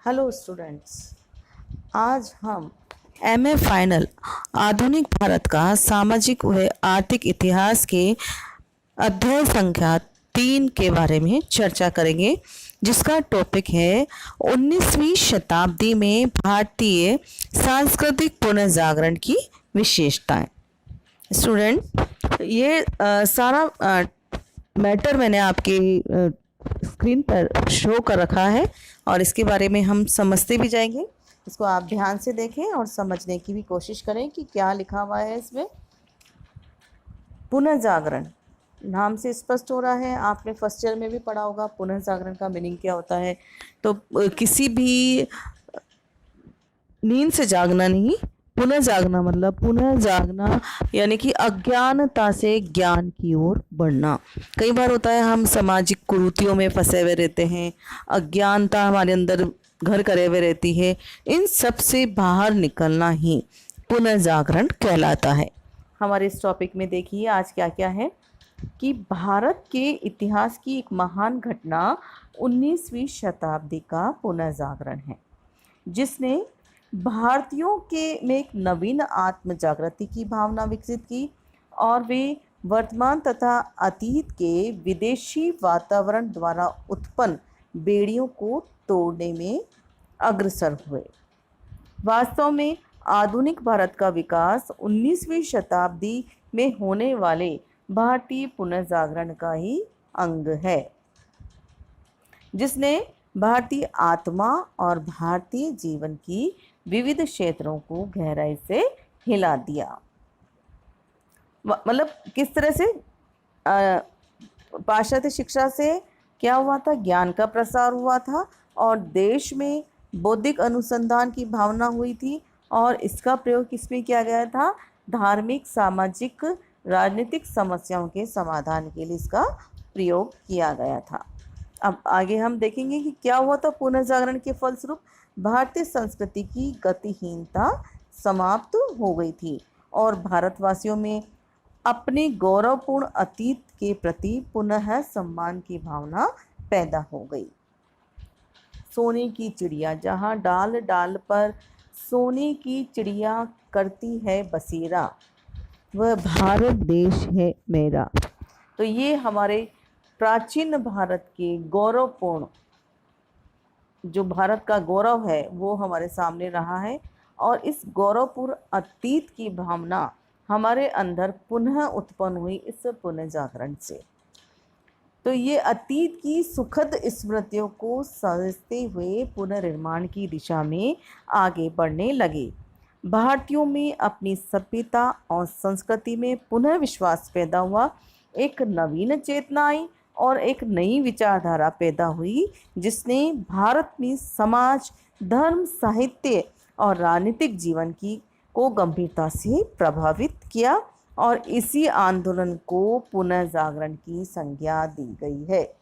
Hello students. आज हम MA final आधुनिक भारत का सामाजिक व आर्थिक इतिहास के अध्याय संख्या 3 के बारे में चर्चा करेंगे, जिसका टॉपिक है 19वीं शताब्दी में भारतीय सांस्कृतिक पुनर्जागरण की विशेषताएं। स्टूडेंट, ये सारा मैटर मैंने आपके स्क्रीन पर शो कर रखा है और इसके बारे में हम समझते भी जाएंगे। इसको आप ध्यान से देखें और समझने की भी कोशिश करें कि क्या लिखा हुआ है इसमें। पुनर्जागरण नाम से स्पष्ट हो रहा है, आपने फर्स्ट ईयर में भी पढ़ा होगा पुनर्जागरण का मीनिंग क्या होता है। तो किसी भी नींद से जागना नहीं, पुनर्जागना मतलब पुनर्जागना यानी कि अज्ञानता से ज्ञान की ओर बढ़ना। कई बार होता है हम सामाजिक कुरीतियों में फंसे हुए रहते हैं, अज्ञानता हमारे अंदर घर करे हुए रहती है। इन सब से बाहर निकलना ही पुनर्जागरण कहलाता है। हमारे इस टॉपिक में देखिए आज क्या क्या है कि भारत के इतिहास की एक महान घटना 19वीं शताब्दी का पुनर्जागरण है, जिसने भारतीयों के में एक नवीन आत्म जागृति की भावना विकसित की और वे वर्तमान तथा अतीत के विदेशी वातावरण द्वारा उत्पन्न बेड़ियों को तोड़ने में अग्रसर हुए। वास्तव में आधुनिक भारत का विकास 19वीं शताब्दी में होने वाले भारतीय पुनर्जागरण का ही अंग है, जिसने भारतीय आत्मा और भारतीय जीवन की विविध क्षेत्रों को गहराई से हिला दिया। मतलब किस तरह से पाश्चात्य शिक्षा से क्या हुआ था, ज्ञान का प्रसार हुआ था और देश में बौद्धिक अनुसंधान की भावना हुई थी और इसका प्रयोग किसमें किया गया था, धार्मिक, सामाजिक, राजनीतिक समस्याओं के समाधान के लिए इसका प्रयोग किया गया था। अब आगे हम देखेंगे कि क्या हुआ था पुनर्जागरण के फलस्वरूप। भारतीय संस्कृति की गतिहीनता समाप्त हो गई थी और भारतवासियों में अपने गौरवपूर्ण अतीत के प्रति पुनः सम्मान की भावना पैदा हो गई। सोने की चिड़िया, जहाँ डाल डाल पर सोने की चिड़िया करती है बसेरा, वह भारत देश है मेरा। तो ये हमारे प्राचीन भारत के गौरवपूर्ण, जो भारत का गौरव है वो हमारे सामने रहा है और इस गौरवपूर्ण अतीत की भावना हमारे अंदर पुनः उत्पन्न हुई इस पुनर्जागरण से। तो ये अतीत की सुखद स्मृतियों को सजते हुए पुनर्निर्माण की दिशा में आगे बढ़ने लगे। भारतीयों में अपनी सभ्यता और संस्कृति में पुनः विश्वास पैदा हुआ, एक नवीन चेतना आई और एक नई विचारधारा पैदा हुई, जिसने भारत में समाज, धर्म, साहित्य और राजनीतिक जीवन को गंभीरता से प्रभावित किया और इसी आंदोलन को पुनर्जागरण की संज्ञा दी गई है।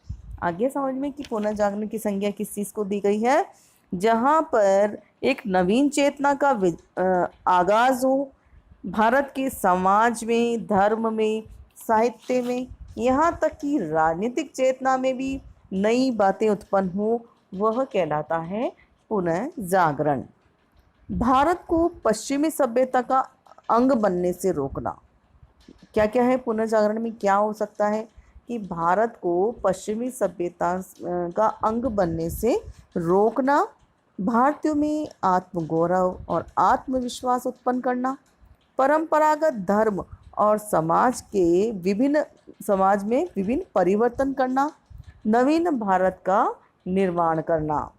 आगे समझ में कि पुनर्जागरण की संज्ञा किस चीज़ को दी गई है, जहाँ पर एक नवीन चेतना का आगाज हो, भारत के समाज में, धर्म में, साहित्य में, यहाँ तक कि राजनीतिक चेतना में भी नई बातें उत्पन्न हो, वह कहलाता है पुनर्जागरण। भारत को पश्चिमी सभ्यता का अंग बनने से रोकना। क्या क्या है पुनर्जागरण में, क्या हो सकता है कि भारत को पश्चिमी सभ्यता का अंग बनने से रोकना, भारतीयों में आत्मगौरव और आत्मविश्वास उत्पन्न करना, परंपरागत धर्म और समाज में विभिन्न परिवर्तन करना, नवीन भारत का निर्माण करना।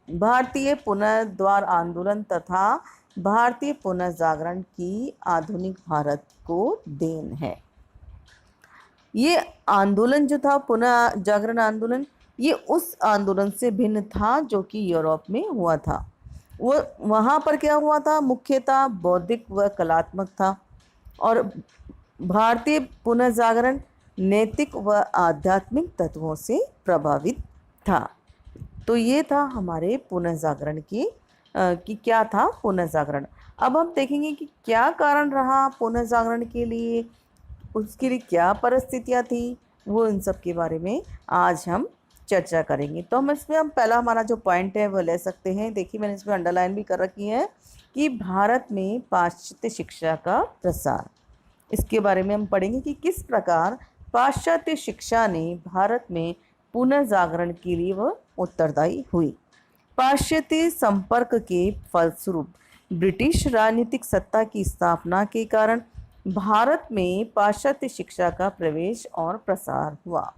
भारतीय पुनर्द्वार आंदोलन तथा भारतीय पुनर्जागरण की आधुनिक भारत को देन है। ये आंदोलन जो था, पुनर्जागरण आंदोलन, ये उस आंदोलन से भिन्न था जो कि यूरोप में हुआ था। वो वहाँ पर क्या हुआ था, मुख्यतः बौद्धिक व कलात्मक था और भारतीय पुनर्जागरण नैतिक व आध्यात्मिक तत्वों से प्रभावित था। तो ये था हमारे पुनर्जागरण की क्या था पुनर्जागरण। अब हम देखेंगे कि क्या कारण रहा पुनर्जागरण के लिए, उसके लिए क्या परिस्थितियाँ थी, वो इन सब के बारे में आज हम चर्चा करेंगे। तो हम पहला हमारा जो पॉइंट है वो ले सकते हैं। देखिए मैंने इसमें अंडरलाइन भी कर रखी है कि भारत में पाश्चात्य शिक्षा का प्रसार। इसके बारे में हम पढ़ेंगे कि किस प्रकार पाश्चात्य शिक्षा ने भारत में पुनर्जागरण के लिए वह उत्तरदायी हुई। पाश्चात्य संपर्क के फलस्वरूप ब्रिटिश राजनीतिक सत्ता की स्थापना के कारण भारत में पाश्चात्य शिक्षा का प्रवेश और प्रसार हुआ।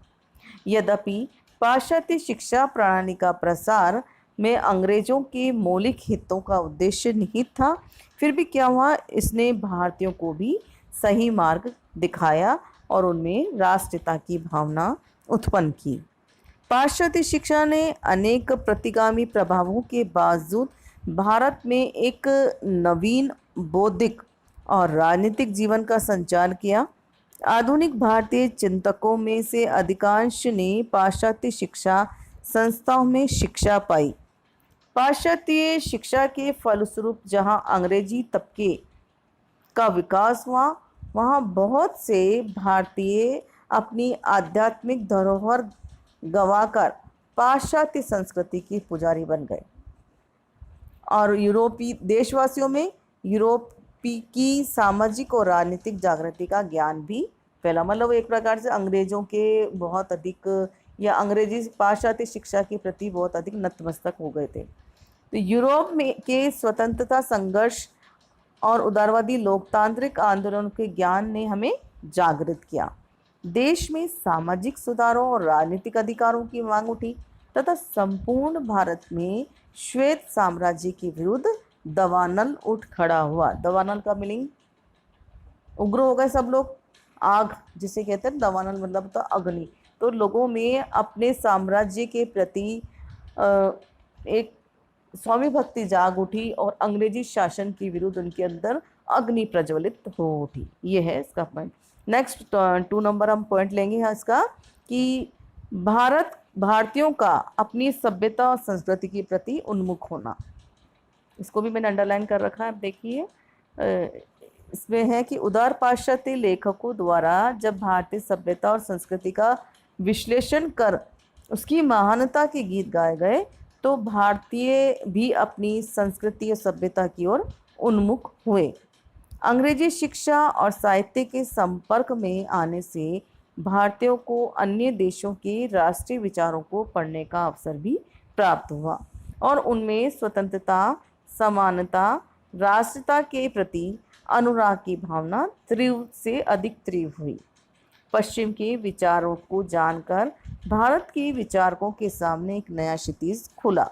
यद्यपि पाश्चात्य शिक्षा प्रणाली का प्रसार में अंग्रेजों के मौलिक हितों का उद्देश्य निहित था, फिर भी क्या हुआ, इसने भारतीयों को भी सही मार्ग दिखाया और उनमें राष्ट्रीयता की भावना उत्पन्न की। पाश्चात्य शिक्षा ने अनेक प्रतिगामी प्रभावों के बावजूद भारत में एक नवीन बौद्धिक और राजनीतिक जीवन का संचार किया। आधुनिक भारतीय चिंतकों में से अधिकांश ने पाश्चात्य शिक्षा संस्थाओं में शिक्षा पाई। पाश्चात्य शिक्षा के फलस्वरूप जहां अंग्रेजी तबके का विकास हुआ, वहां बहुत से भारतीय अपनी आध्यात्मिक धरोहर गंवाकर पाश्चात्य संस्कृति के पुजारी बन गए और यूरोपीय देशवासियों में यूरोपी की सामाजिक और राजनीतिक जागृति का ज्ञान भी फैला। मतलब एक प्रकार से अंग्रेजों के बहुत अधिक या अंग्रेजी पाश्चात्य शिक्षा के प्रति बहुत अधिक नतमस्तक हो गए थे। तो यूरोप में के स्वतंत्रता संघर्ष और उदारवादी लोकतांत्रिक आंदोलन के ज्ञान ने हमें जागृत किया। देश में सामाजिक सुधारों और राजनीतिक अधिकारों की मांग उठी तथा संपूर्ण भारत में श्वेत साम्राज्य के विरुद्ध दावानल उठ खड़ा हुआ। दावानल का मीनिंग उग्र हो गए सब लोग, आग जिसे कहते हैं दावानल मतलब तो अग्नि। तो लोगों में अपने साम्राज्य के प्रति एक स्वामी भक्ति जाग उठी और अंग्रेजी शासन के विरुद्ध उनके अंदर अग्नि प्रज्वलित हो उठी। ये है इसका पॉइंट। नेक्स्ट 2 नंबर हम पॉइंट लेंगे यहाँ इसका कि भारतीयों का अपनी सभ्यता और संस्कृति के प्रति उन्मुख होना। इसको भी मैंने अंडरलाइन कर रखा है। अब देखिए इसमें है कि उदार पाश्चात्य लेखकों द्वारा जब भारतीय सभ्यता और संस्कृति का विश्लेषण कर उसकी महानता के गीत गाए गए तो भारतीय भी अपनी संस्कृति और सभ्यता की ओर उन्मुख हुए। अंग्रेजी शिक्षा और साहित्य के संपर्क में आने से भारतीयों को अन्य देशों के राष्ट्रीय विचारों को पढ़ने का अवसर भी प्राप्त हुआ और उनमें स्वतंत्रता, समानता, राष्ट्रीयता के प्रति अनुराग की भावना तीव्र से अधिक तीव्र हुई। पश्चिम के विचारों को जानकर भारत के विचारकों के सामने एक नया क्षितिज खुला।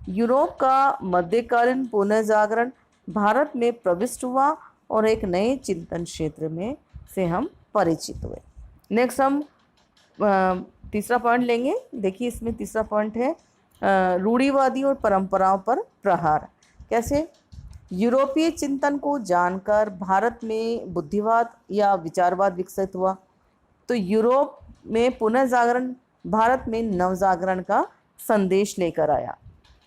यूरोप का मध्यकालीन पुनर्जागरण भारत में प्रविष्ट हुआ और एक नए चिंतन क्षेत्र में से हम परिचित हुए। नेक्स्ट हम तीसरा पॉइंट लेंगे। देखिए इसमें तीसरा पॉइंट है रूढ़िवादी और परंपराओं पर प्रहार। कैसे? यूरोपीय चिंतन को जानकर भारत में बुद्धिवाद या विचारवाद विकसित हुआ। तो यूरोप में पुनर्जागरण भारत में नवजागरण का संदेश लेकर आया।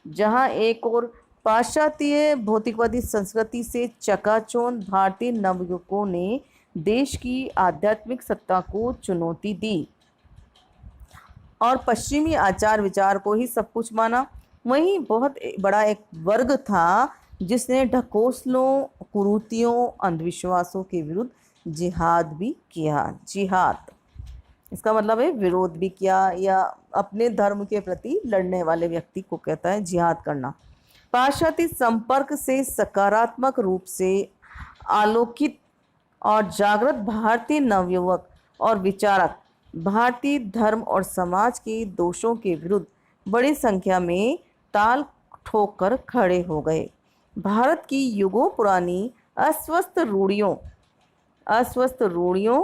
जहां एक और पाश्चात्य भौतिकवादी संस्कृति से चकाचौंध भारतीय नवयुवकों ने देश की आध्यात्मिक सत्ता को चुनौती दी और पश्चिमी आचार विचार को ही सब कुछ माना, वहीं बहुत बड़ा एक वर्ग था जिसने ढकोसलों, कुरीतियों, अंधविश्वासों के विरुद्ध जिहाद भी किया। जिहाद इसका मतलब है विरोध भी किया या अपने धर्म के प्रति लड़ने वाले व्यक्ति को कहता है जिहाद करना। पाश्चात्य संपर्क से सकारात्मक रूप से आलोकित और जागृत भारतीय नवयुवक और विचारक भारतीय धर्म और समाज के दोषों के विरुद्ध बड़ी संख्या में ताल ठोक कर खड़े हो गए। भारत की युगों पुरानी अस्वस्थ रूढ़ियों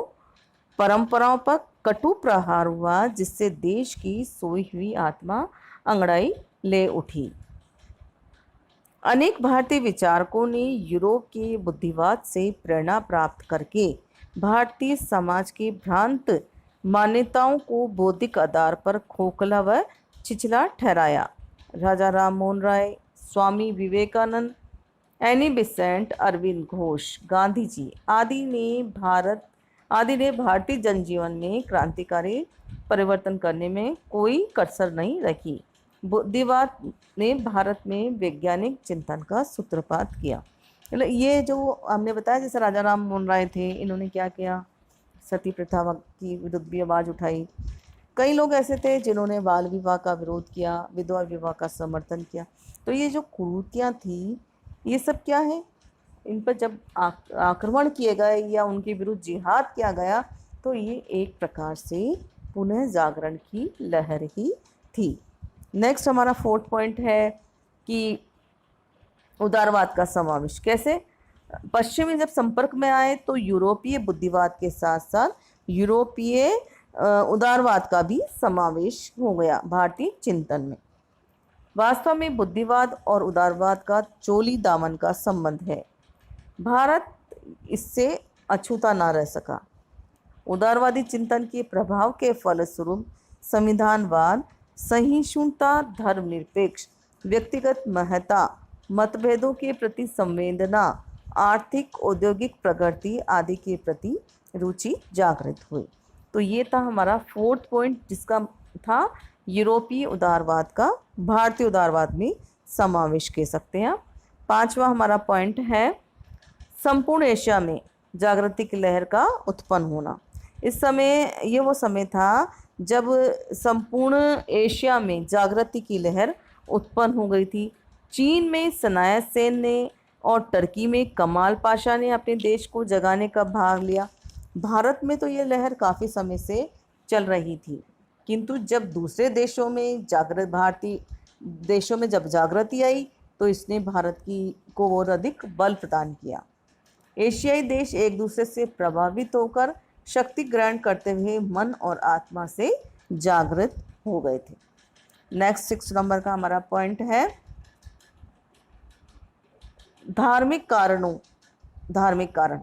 परंपराओं पर कटु प्रहार हुआ, जिससे देश की सोई हुई आत्मा अंगड़ाई ले उठी। अनेक भारतीय विचारकों ने यूरोप के बुद्धिवाद से प्रेरणा प्राप्त करके भारतीय समाज के भ्रांत मान्यताओं को बौद्धिक आधार पर खोखला व छिछला ठहराया। राजा राम मोहन राय, स्वामी विवेकानंद, एनी बेसेंट, अरविंद घोष, गांधी जी आदि ने भारतीय जनजीवन में क्रांतिकारी परिवर्तन करने में कोई कसर नहीं रखी। बुद्धिवाद ने भारत में वैज्ञानिक चिंतन का सूत्रपात किया। मतलब ये जो हमने बताया, जैसे राजा राम मोहन राय थे, इन्होंने क्या किया, सती प्रथा की विरुद्ध भी आवाज़ उठाई। कई लोग ऐसे थे जिन्होंने बाल विवाह का विरोध किया, विधवा विवाह का समर्थन किया। तो ये जो कुरीतियाँ थी, ये सब क्या है, इन पर जब आक्रमण किए गए या उनके विरुद्ध जिहाद किया गया, तो ये एक प्रकार से पुनः जागरण की लहर ही थी। नेक्स्ट हमारा 4th पॉइंट है कि उदारवाद का समावेश। कैसे? पश्चिमी जब संपर्क में आए तो यूरोपीय बुद्धिवाद के साथ साथ यूरोपीय उदारवाद का भी समावेश हो गया भारतीय चिंतन में। वास्तव में बुद्धिवाद और उदारवाद का चोली दामन का संबंध है। भारत इससे अछूता ना रह सका। उदारवादी चिंतन के प्रभाव के फलस्वरूप संविधानवाद, सहिष्णुता, धर्मनिरपेक्ष, व्यक्तिगत महत्ता, मतभेदों के प्रति संवेदना, आर्थिक औद्योगिक प्रगति आदि के प्रति रुचि जागृत हुई। तो ये था हमारा 4th पॉइंट, जिसका था यूरोपीय उदारवाद का भारतीय उदारवाद में समावेश कह सकते हैं। 5वां हमारा पॉइंट है संपूर्ण एशिया में जागृति की लहर का उत्पन्न होना। इस समय ये वो समय था जब संपूर्ण एशिया में जागृति की लहर उत्पन्न हो गई थी। चीन में सनाया सेन ने और टर्की में कमाल पाशा ने अपने देश को जगाने का भाग लिया। भारत में तो ये लहर काफ़ी समय से चल रही थी, किंतु जब दूसरे देशों में भारतीय देशों में जब जागृति आई तो इसने भारत को और अधिक बल प्रदान किया। एशियाई देश एक दूसरे से प्रभावित होकर शक्ति ग्रहण करते हुए मन और आत्मा से जागृत हो गए थे। नेक्स्ट 6 नंबर का हमारा पॉइंट है धार्मिक कारण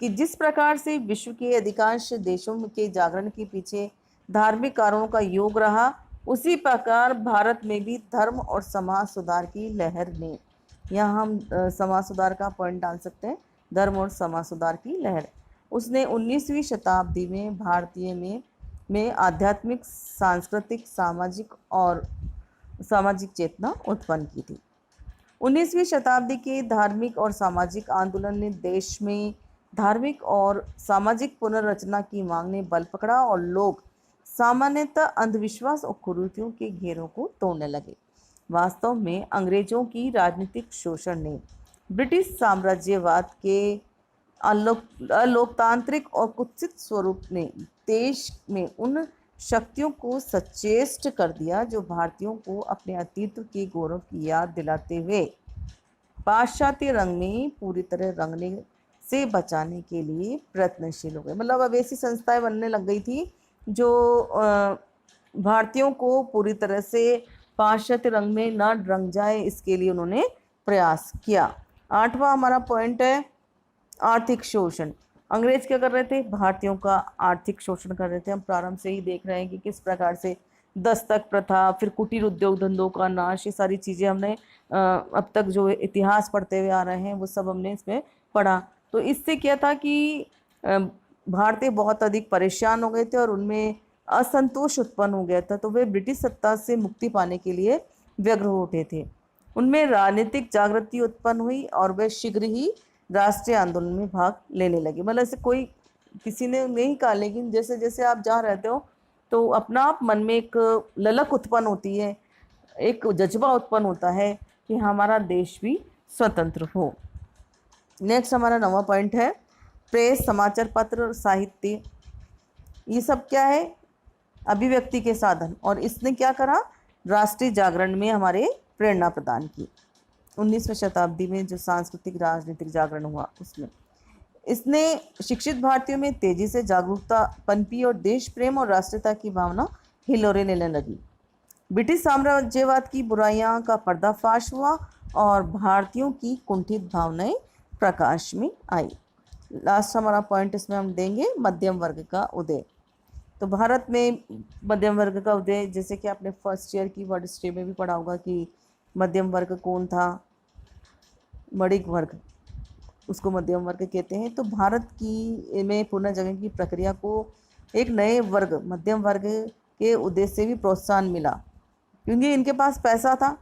कि जिस प्रकार से विश्व के अधिकांश देशों के जागरण के पीछे धार्मिक कारणों का योग रहा, उसी प्रकार भारत में भी धर्म और समाज सुधार की लहर ने, यहाँ हम समाज सुधार का पॉइंट डाल सकते हैं, धर्म और समाज सुधार की लहर, उसने 19वीं शताब्दी में भारतीय में आध्यात्मिक, सांस्कृतिक, सामाजिक चेतना उत्पन्न की थी। 19वीं शताब्दी के धार्मिक और सामाजिक आंदोलन ने देश में धार्मिक और सामाजिक पुनर्रचना की मांग ने बल पकड़ा और लोग सामान्यतः अंधविश्वास और कुरीतियों के घेरों को तोड़ने लगे। वास्तव में अंग्रेजों की राजनीतिक शोषण ने ब्रिटिश साम्राज्यवाद के अलोकतांत्रिक और कुत्सित स्वरूप ने देश में उन शक्तियों को सचेष्ट कर दिया जो भारतीयों को अपने अतीत के गौरव की याद दिलाते हुए पाश्चात्य रंग में पूरी तरह रंगने से बचाने के लिए प्रयत्नशील हो गए। मतलब अब ऐसी संस्थाएं बनने लग गई थी जो भारतीयों को पूरी तरह से पाश्चात्य रंग में न रंग जाए, इसके लिए उन्होंने प्रयास किया। 8वां हमारा पॉइंट है आर्थिक शोषण। अंग्रेज क्या कर रहे थे? भारतीयों का आर्थिक शोषण कर रहे थे। हम प्रारंभ से ही देख रहे हैं कि किस प्रकार से दस्तक प्रथा, फिर कुटीर उद्योग धंधों का नाश, ये सारी चीज़ें हमने अब तक जो इतिहास पढ़ते हुए आ रहे हैं वो सब हमने इसमें पढ़ा। तो इससे क्या था कि भारतीय बहुत अधिक परेशान हो गए थे और उनमें असंतोष उत्पन्न हो गया था। तो वे ब्रिटिश सत्ता से मुक्ति पाने के लिए व्यग्र हो उठे थे। उनमें राजनीतिक जागृति उत्पन्न हुई और वे शीघ्र ही राष्ट्रीय आंदोलन में भाग लेने लगे। मतलब ऐसे कोई किसी ने नहीं कहा, लेकिन जैसे जैसे आप जहाँ रहते हो तो अपना आप मन में एक ललक उत्पन्न होती है, एक जज्बा उत्पन्न होता है कि हमारा देश भी स्वतंत्र हो। नेक्स्ट हमारा 9वां पॉइंट है प्रेस, समाचार पत्र, साहित्य, ये सब क्या है? अभिव्यक्ति के साधन। और इसने क्या करा? राष्ट्रीय जागरण में हमारे प्रेरणा प्रदान की। 19वीं शताब्दी में जो सांस्कृतिक राजनीतिक जागरण हुआ उसमें इसने शिक्षित भारतीयों में तेजी से जागरूकता पनपी और देश प्रेम और राष्ट्रीयता की भावना हिलोरे लेने लगी। ब्रिटिश साम्राज्यवाद की बुराइयां का पर्दाफाश हुआ और भारतीयों की कुंठित भावनाएं प्रकाश में आई। लास्ट हमारा पॉइंट इसमें हम देंगे मध्यम वर्ग का उदय। तो भारत में मध्यम वर्ग का उदय, जैसे कि आपने फर्स्ट ईयर की वर्ड हिस्ट्री में भी पढ़ा होगा कि मध्यम वर्ग कौन था? मणिक वर्ग, उसको मध्यम वर्ग कहते हैं। तो भारत की में पुनर्जगन की प्रक्रिया को एक नए वर्ग, मध्यम वर्ग के उद्देश्य से भी प्रोत्साहन मिला, क्योंकि इनके पास पैसा था।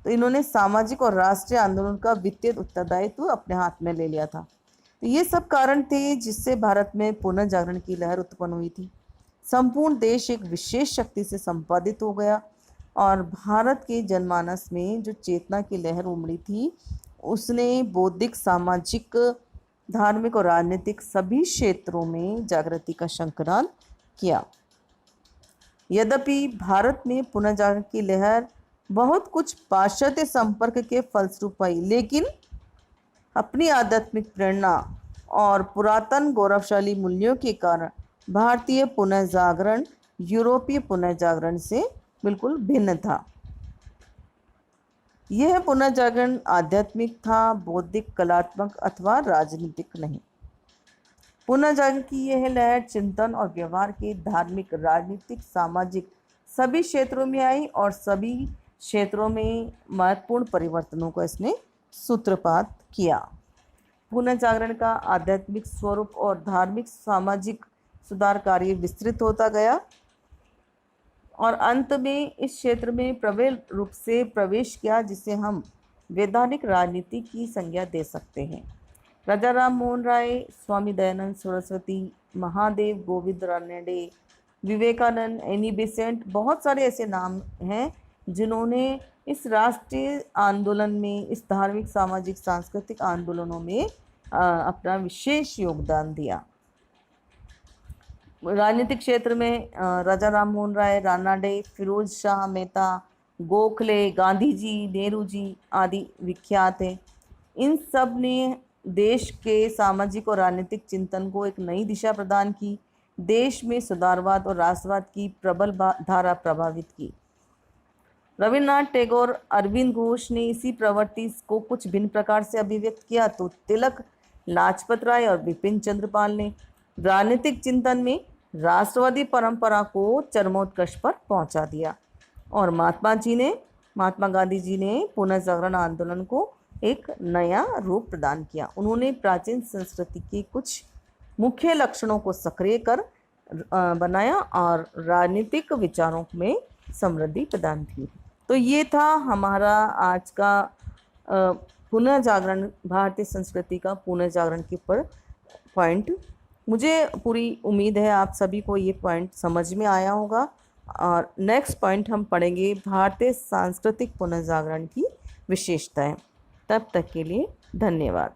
तो इन्होंने सामाजिक और राष्ट्रीय आंदोलन का वित्तीय उत्तरदायित्व अपने हाथ में ले लिया था। तो ये सब कारण थे जिससे भारत में पुनर्जागरण की लहर उत्पन्न हुई थी। संपूर्ण देश एक विशेष शक्ति से संपादित हो गया और भारत के जनमानस में जो चेतना की लहर उमड़ी थी, उसने बौद्धिक, सामाजिक, धार्मिक और राजनीतिक सभी क्षेत्रों में जागृति का शंखनाद किया। यद्यपि भारत में पुनर्जागरण की लहर बहुत कुछ पाश्चात्य संपर्क के फलस्वरूप आई, लेकिन अपनी आध्यात्मिक प्रेरणा और पुरातन गौरवशाली मूल्यों के कारण भारतीय पुनर्जागरण यूरोपीय पुनर्जागरण से बिल्कुल भिन्न था। यह पुनर्जागरण आध्यात्मिक था, बौद्धिक, कलात्मक अथवा राजनीतिक नहीं। पुनर्जागरण की यह लहर चिंतन और व्यवहार के धार्मिक, राजनीतिक, सामाजिक सभी क्षेत्रों में आई और सभी क्षेत्रों में महत्वपूर्ण परिवर्तनों को इसने सूत्रपात किया। पुनर्जागरण का आध्यात्मिक स्वरूप और धार्मिक, सामाजिक सुधार कार्य विस्तृत होता गया और अंत में इस क्षेत्र में प्रबल रूप से प्रवेश किया, जिसे हम वैधानिक राजनीति की संज्ञा दे सकते हैं। राजा राम मोहन राय, स्वामी दयानंद सरस्वती, महादेव गोविंद रानडे, विवेकानंद, एनी बेसेंट, बहुत सारे ऐसे नाम हैं जिन्होंने इस राष्ट्रीय आंदोलन में, इस धार्मिक, सामाजिक, सांस्कृतिक आंदोलनों में अपना विशेष योगदान दिया। राजनीतिक क्षेत्र में राजा राम मोहन राय, रानाडे, फिरोज शाह मेहता, गोखले, गांधी जी, नेहरू जी आदि विख्यात हैं। इन सब ने देश के सामाजिक और राजनीतिक चिंतन को एक नई दिशा प्रदान की, देश में सुधारवाद और राष्ट्रवाद की प्रबल धारा प्रभावित की। रविन्द्रनाथ टैगोर, अरविंद घोष ने इसी प्रवृत्ति को कुछ भिन्न प्रकार से अभिव्यक्त किया, तो तिलक, लाजपत राय और बिपिन चंद्र पाल ने राजनीतिक चिंतन में राष्ट्रवादी परंपरा को चरमोत्कर्ष पर पहुंचा दिया और महात्मा गांधी जी ने पुनर्जागरण आंदोलन को एक नया रूप प्रदान किया। उन्होंने प्राचीन संस्कृति के कुछ मुख्य लक्षणों को सक्रिय कर बनाया और राजनीतिक विचारों में समृद्धि प्रदान की। तो ये था हमारा आज का पुनर्जागरण, भारतीय संस्कृति का पुनर्जागरण के ऊपर पॉइंट। मुझे पूरी उम्मीद है आप सभी को ये पॉइंट समझ में आया होगा और नेक्स्ट पॉइंट हम पढ़ेंगे भारतीय सांस्कृतिक पुनर्जागरण की विशेषताएं। तब तक के लिए धन्यवाद।